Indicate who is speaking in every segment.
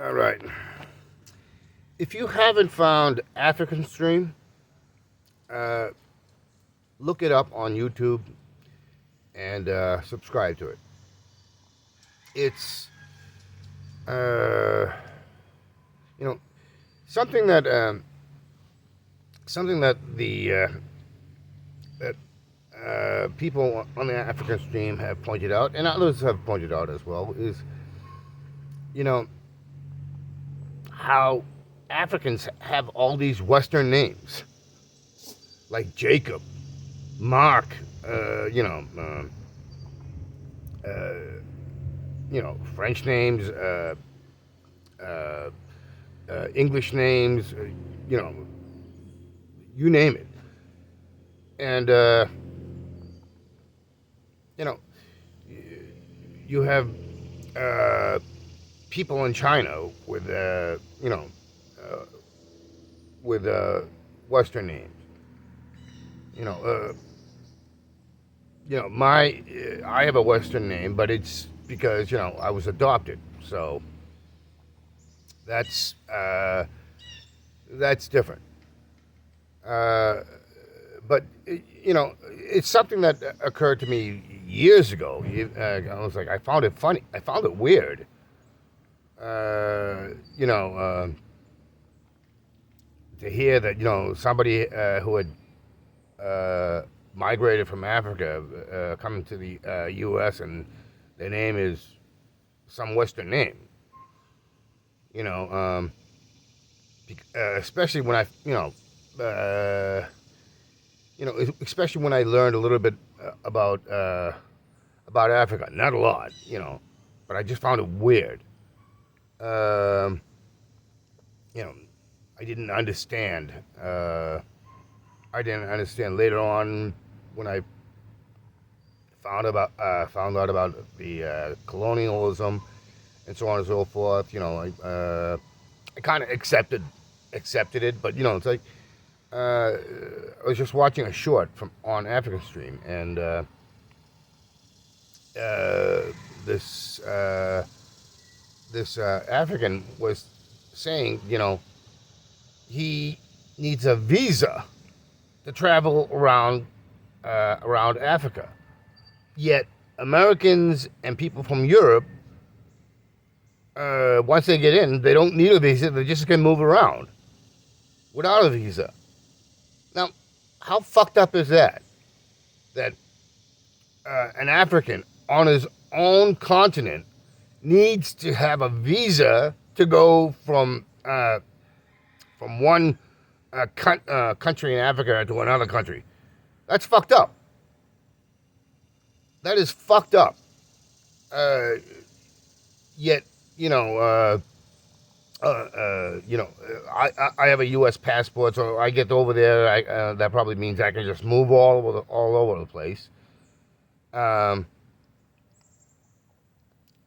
Speaker 1: All right. If you haven't found African Stream, uh, look it up on YouTube and subscribe to it. It's uh, you know something that that people on the African Stream have pointed out, and others have pointed out as well, is you know how Africans have all these Western names like Jacob, Mark, uh, you know, uh, French names, uh, English names, you know, you name it, and you know, you have uh, people in China with uh, with Western names. You know, my I have a Western name, but it's because I was adopted, so that's uh, that's different. Uh, but it's something that occurred to me years ago. I was like, I found it funny. I found it weird. Uh, you know, uh, to hear that somebody who had migrated from Africa coming to the U.S. and their name is some Western name. You know, especially when uh, especially when I learned a little bit about Africa. Not a lot, but I just found it weird. Um, you know, I didn't understand. I didn't understand later on when I found out about the colonialism and so on and so forth. I kind of accepted it, but it's like I was just watching a short from on African Stream, and uh, this African was saying, he needs a visa to travel around Africa. Yet Americans and people from Europe, once they get in, they don't need a visa. They just can move around without a visa. Now, how fucked up is that? That an African on his own continent needs to have a visa to go from one country in Africa to another country. That's fucked up. That is fucked up. Uh, Yet, I have a U.S. passport, so I get over there. That probably means I can just move all over the place. Um,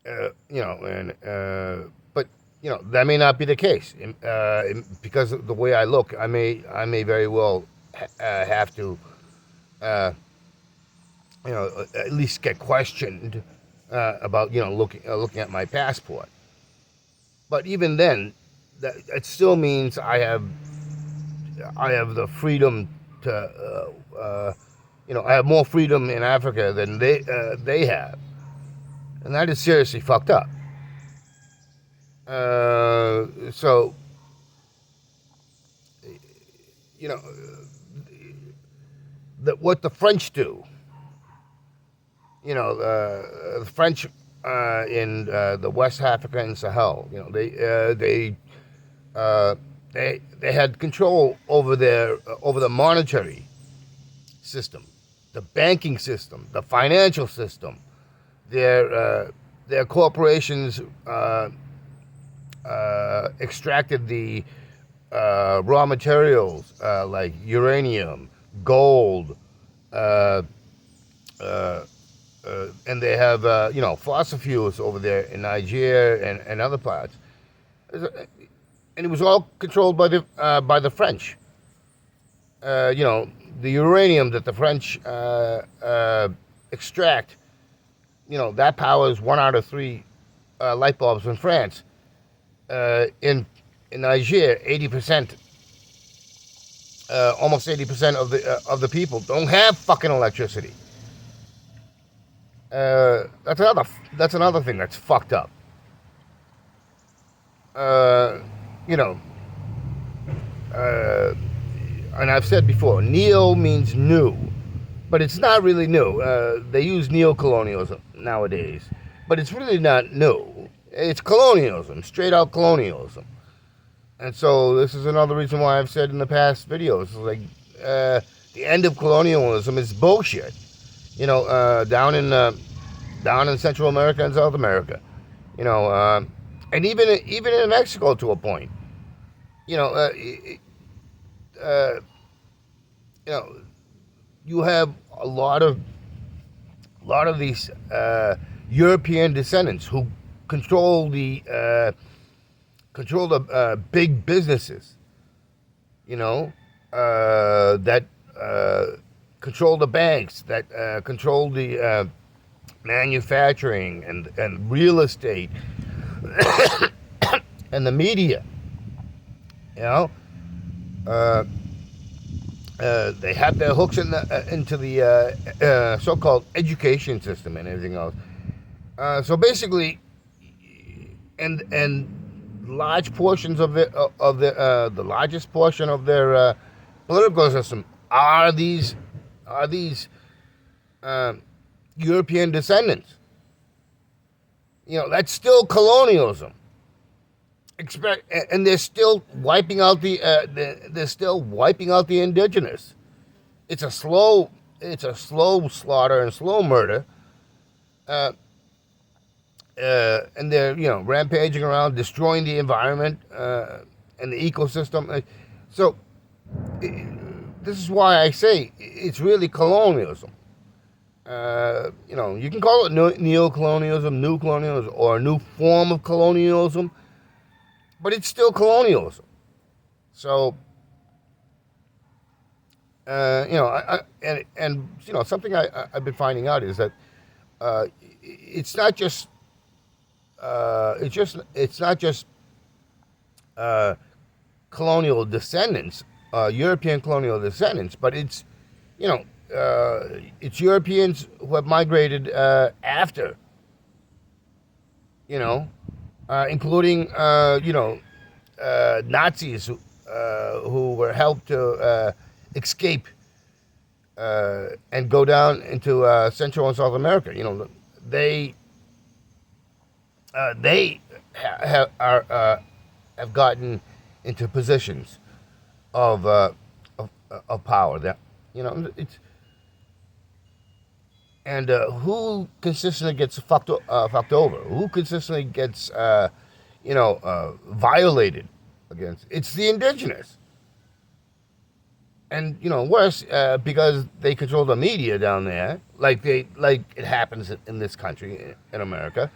Speaker 1: and but that may not be the case because of the way I look. I may very well have to, uh, at least get questioned about looking at my passport. But even then, that it still means I have the freedom to I have more freedom in Africa than they have, and that is seriously fucked up. So you know that what the French do. The French in the West Africa and Sahel. They had control over over the monetary system, the banking system, the financial system. Their corporations extracted the raw materials like uranium, gold, uh, uh, and they have fossil fuels over there in Nigeria and other parts, and it was all controlled by the French. The uranium that the French extract, that powers 1 out of 3 light bulbs in France. in Niger, 80%, almost 80% of the people don't have fucking electricity. That's another thing that's fucked up. You know, and I've said before, neo means new, but it's not really new. They use neo-colonialism nowadays, but it's really not new. It's colonialism, straight out colonialism. And so this is another reason why I've said in the past videos, like the end of colonialism is bullshit. You know, down in Central America and South America, you know, and even in Mexico to a point. You know, you know, you have a lot of these European descendants who control the big businesses. You know, that control the banks, that control the manufacturing and real estate and the media. You know, they have their hooks into the so-called education system and everything else. So basically, and large portions of the largest portion of their political system are these European descendants. You know, that's still colonialism. And they're still wiping out the indigenous. It's a slow slaughter and slow murder. And they're, you know, rampaging around, destroying the environment and the ecosystem. So this is why I say it's really colonialism. You know, you can call it neo-colonialism, new colonialism, or a new form of colonialism, but it's still colonialism. So, you know, and you know, something I've been finding out is that it's not just colonial descendants, European colonial descendants, but it's, you know, it's Europeans who have migrated after, you know, including, you know, Nazis who were helped to escape and go down into Central and South America. You know, they have gotten into positions of power. That, you know, it's, and who consistently gets fucked over? Who consistently gets you know, violated against? It's the indigenous. And, you know, worse, because they control the media down there, like it happens in this country, in America,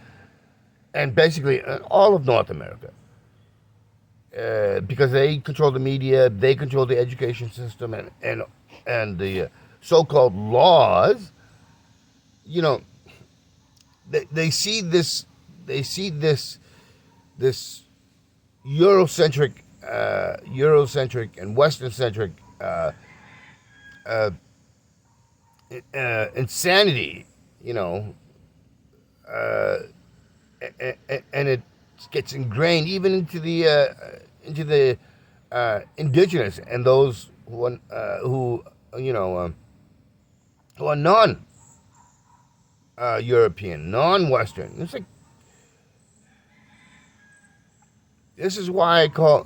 Speaker 1: and basically all of North America. Because they control the media, they control the education system, and the so-called laws. You know, they see this Eurocentric and Western-centric insanity, you know, and it gets ingrained even into the indigenous and those who you know, who are non-European, non-Western. It's like, this is why I call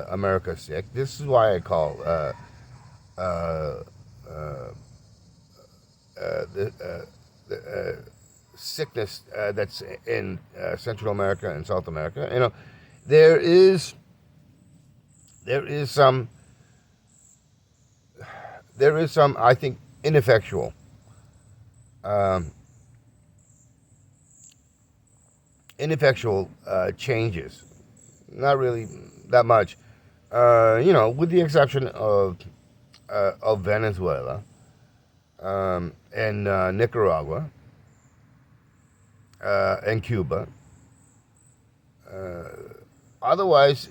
Speaker 1: America sick. This is why I call the sickness that's in Central America and South America. You know, there is some I think ineffectual changes. Not really that much, you know, with the exception of Venezuela and Nicaragua and Cuba. Otherwise,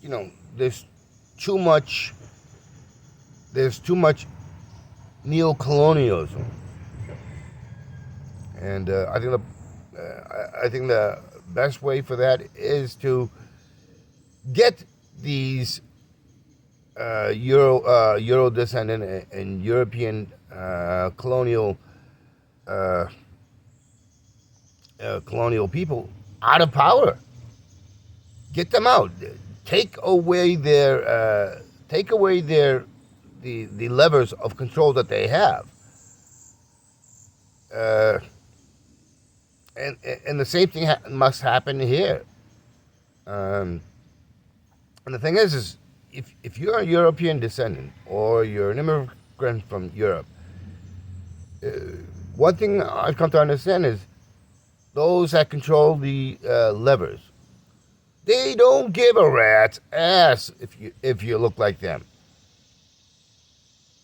Speaker 1: you know, there's too much. There's too much neo-colonialism, and I think the best way for that is to get these Euro descendant and European uh, colonial people out of power. Get them out. Take away the levers of control that they have. Uh, and the same thing must happen here. Um, and the thing is if you're a European descendant or you're an immigrant from Europe, uh, one thing I've come to understand is those that control the levers, they don't give a rat's ass if you look like them.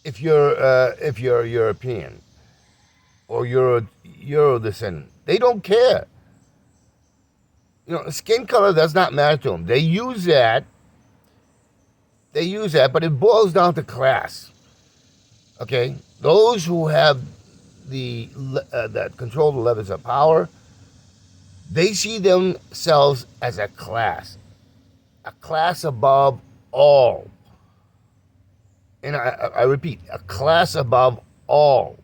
Speaker 1: If you're European or you're a Euro descendant, they don't care. You know, skin color does not matter to them. They use that, but it boils down to class. Okay, those who have that control the levers of power, they see themselves as a class above all. And I repeat, a class above all,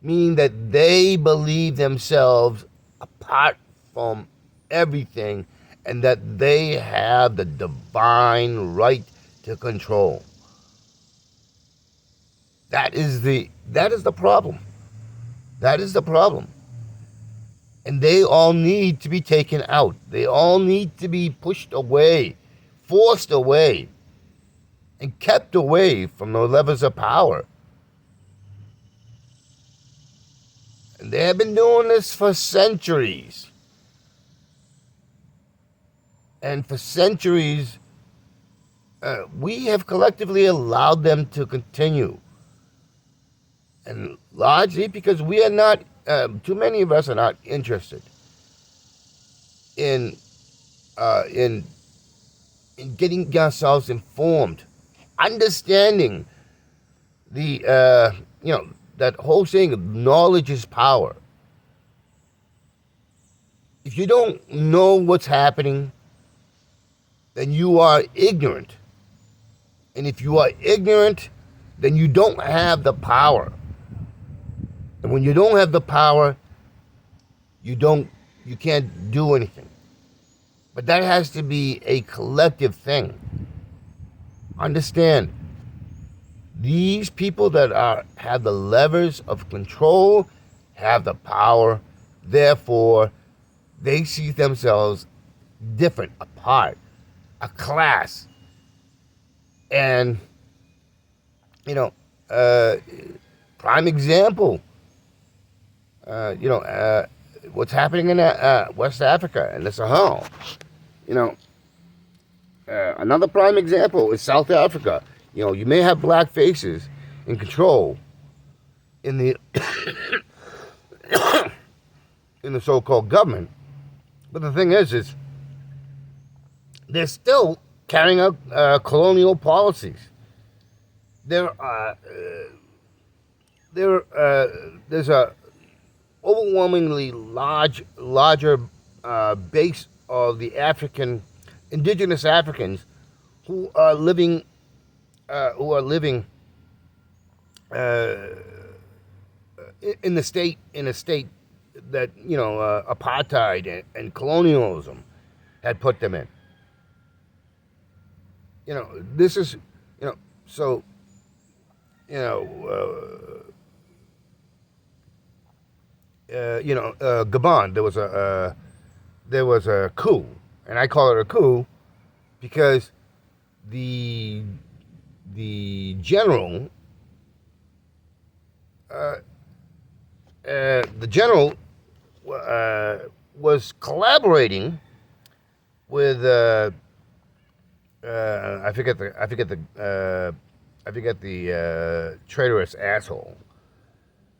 Speaker 1: meaning that they believe themselves apart from everything and that they have the divine right to control. That is the problem. That is the problem. And they all need to be taken out. They all need to be pushed away, forced away, and kept away from the levers of power. And they have been doing this for centuries. And for centuries, we have collectively allowed them to continue. And largely because we are not, too many of us are not interested in getting ourselves informed, understanding the, that whole saying of knowledge is power. If you don't know what's happening, then you are ignorant. And if you are ignorant, then you don't have the power. And when you don't have the power, you can't do anything. But that has to be a collective thing. Understand, these people that have the levers of control have the power. Therefore, they see themselves different, apart, a class. And, prime example, what's happening in West Africa and the Sahel. Another prime example is South Africa. You may have black faces in control in the in the so-called government, but the thing is they're still carrying out colonial policies. There's a overwhelmingly larger base of the indigenous Africans who are living in a state that apartheid and colonialism had put them in. This is so Gabon, there was a coup, and I call it a coup because the general was collaborating with I forget the traitorous asshole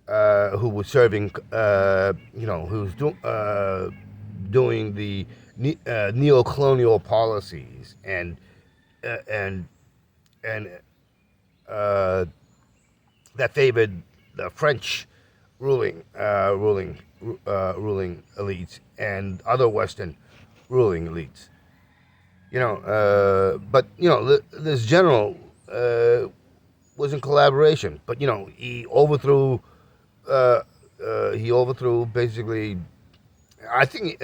Speaker 1: who was serving who was doing the neocolonial policies uh, and and uh, that favored the French ruling elites and other Western ruling elites. But this general was in collaboration. But uh, he overthrew basically. I think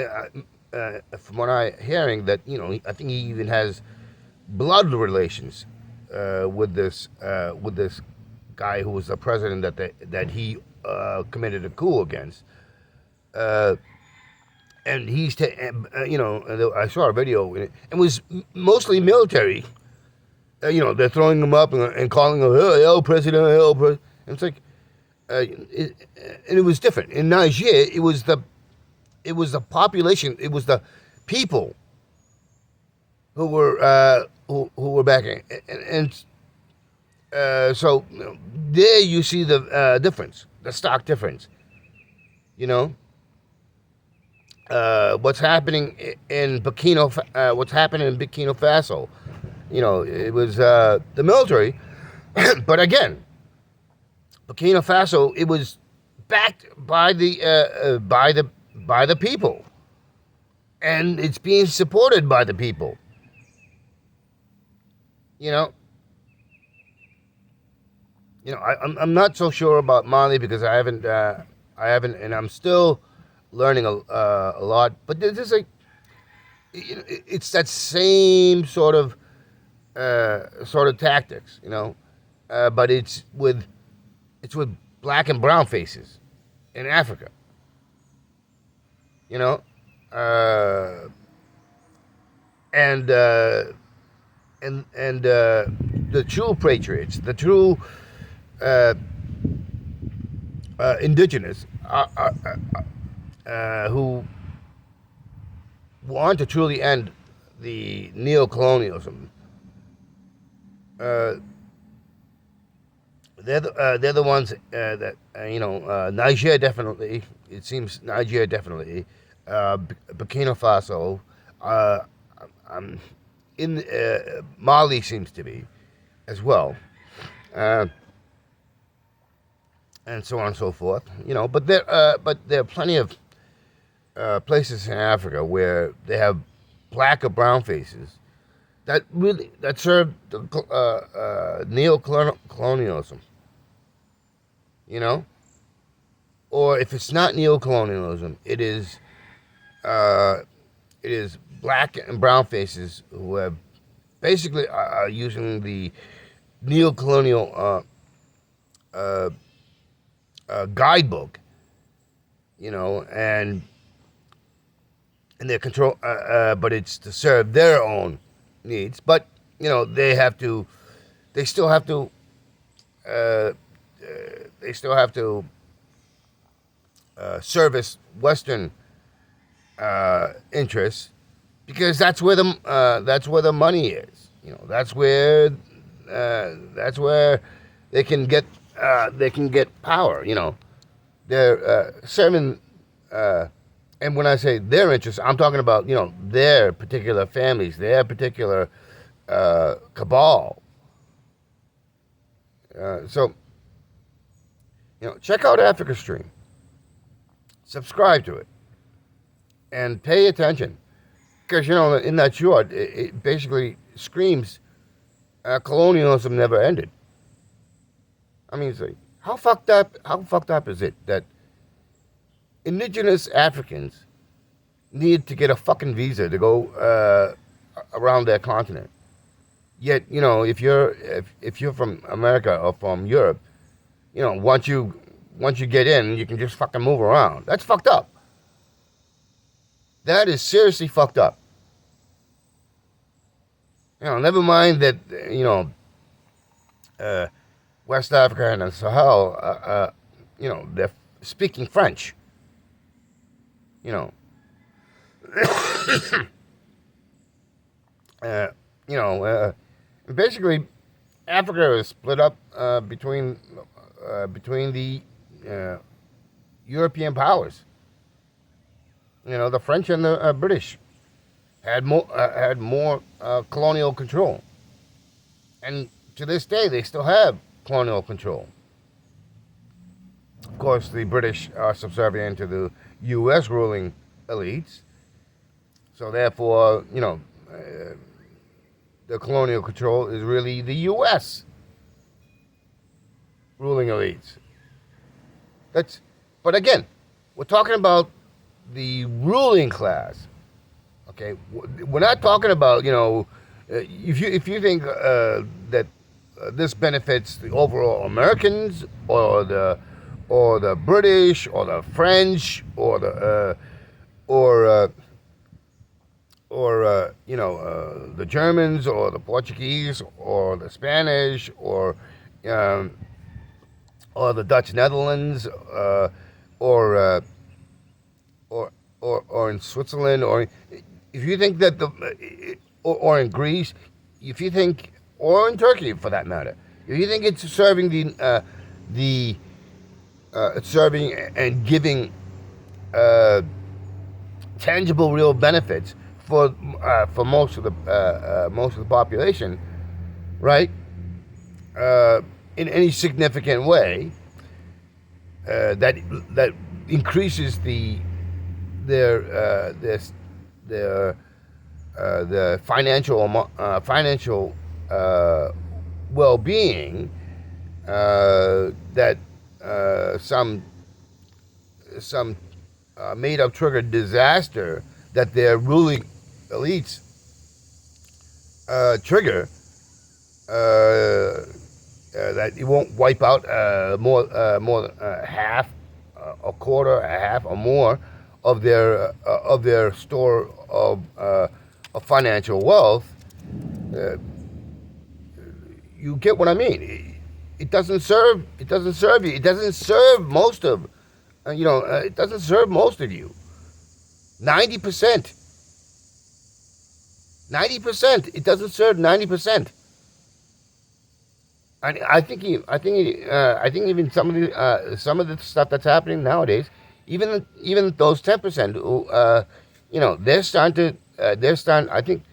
Speaker 1: from what I hearing that I think he even has blood relations with this guy who was the president that he committed a coup against. Uh, and I saw a video, and it was mostly military. They're throwing him up and calling him, "Oh, president, oh, president." And it's like, and it was different in Niger. It was the population. It was the people who were backing, so there you see the difference, the stark difference. You know, what's happening in what's happening in Burkina Faso. It was the military, but again, Burkina Faso, it was backed by the people, and it's being supported by the people. You know, I'm not so sure about Mali because and I'm still learning a lot. But there's just like, it's that same sort of tactics, but it's with black and brown faces in Africa, you know, uh, and the true patriots, the true uh, indigenous, who want to truly end the neocolonialism. Uh, they're the ones that Niger definitely. It seems Niger definitely. Burkina Faso. Uh, um, in Mali seems to be as well, uh, and so on and so forth. But there are plenty of places in Africa where they have black or brown faces that serve the neo-colonialism, or if it's not neo-colonialism, uh, it is black and brown faces who have basically are using the neo-colonial uh, guidebook, and their control, but it's to serve their own needs. But they still have to, uh, service Western interests because that's where the money is. That's where they can get power. They're serving. And when I say their interests, I'm talking about their particular families, their particular cabal. So check out Africa Stream, subscribe to it, and pay attention because in that short, it basically screams colonialism never ended. I mean, it's like, how fucked up? How fucked up is it that indigenous Africans need to get a fucking visa to go around their continent? Yet, if you're from America or from Europe, once you get in, you can just fucking move around. That's fucked up. That is seriously fucked up. Never mind that West Africa and the Sahel, they're speaking French. You know, uh, basically, Africa is split up between the European powers. The French and the British. had more colonial control, and to this day they still have colonial control. Of course, the British are subservient to the U.S. ruling elites, so therefore, the colonial control is really the U.S. ruling elites. But again, we're talking about the ruling class. Okay, we're not talking about if you think that this benefits the overall Americans or the British or the French or the Germans or the Portuguese or the Spanish um, or the Dutch Netherlands or or in Switzerland, or if you think that or in Greece, if you think, or in Turkey for that matter, if you think it's serving the it's serving and giving tangible, real benefits for most of the population, right? In any significant way, that increases the financial well-being that some made-up triggered disaster that their ruling elites trigger, that it won't wipe out more than half, a quarter, a half, or more of their store of financial wealth. You get what I mean? It doesn't serve. It doesn't serve you. It doesn't serve most of. It doesn't serve most of you. 90%. 90%. It doesn't serve 90%. I think even some of the stuff that's happening nowadays, even those 10%, they're starting to. I think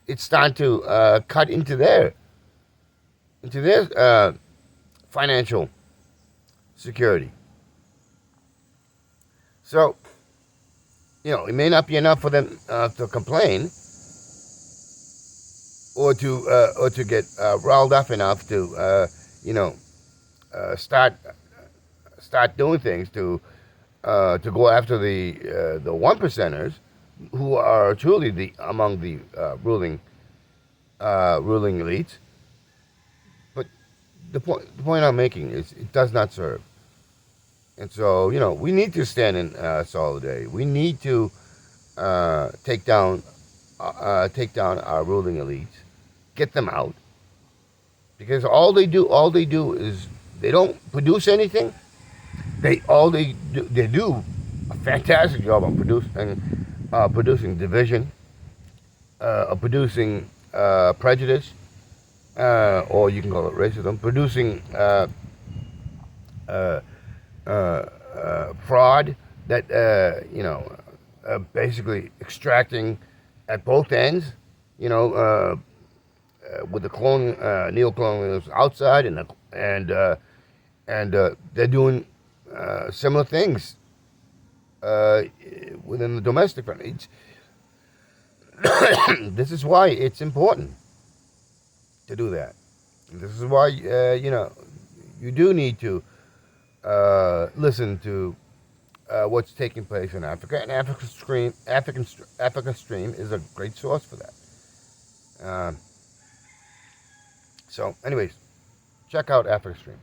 Speaker 1: it's starting to cut into their financial security. So, it may not be enough for them to complain, or to get riled up enough to start doing things to go after the one percenters, who are truly among the ruling elites. But the point I'm making is it does not serve. And so, we need to stand in solidarity. We need to take down our ruling elites, get them out, because all they do is they don't produce anything. They do a fantastic job of producing division, of producing prejudice, or you can call it racism, producing fraud, that basically extracting at both ends, with the neocolonials outside, and they're doing similar things within the domestic front. This is why it's important to do that. This is why you do need to listen to what's taking place in Africa, and Africa Stream is a great source for that. So, anyways, check out Africa Stream.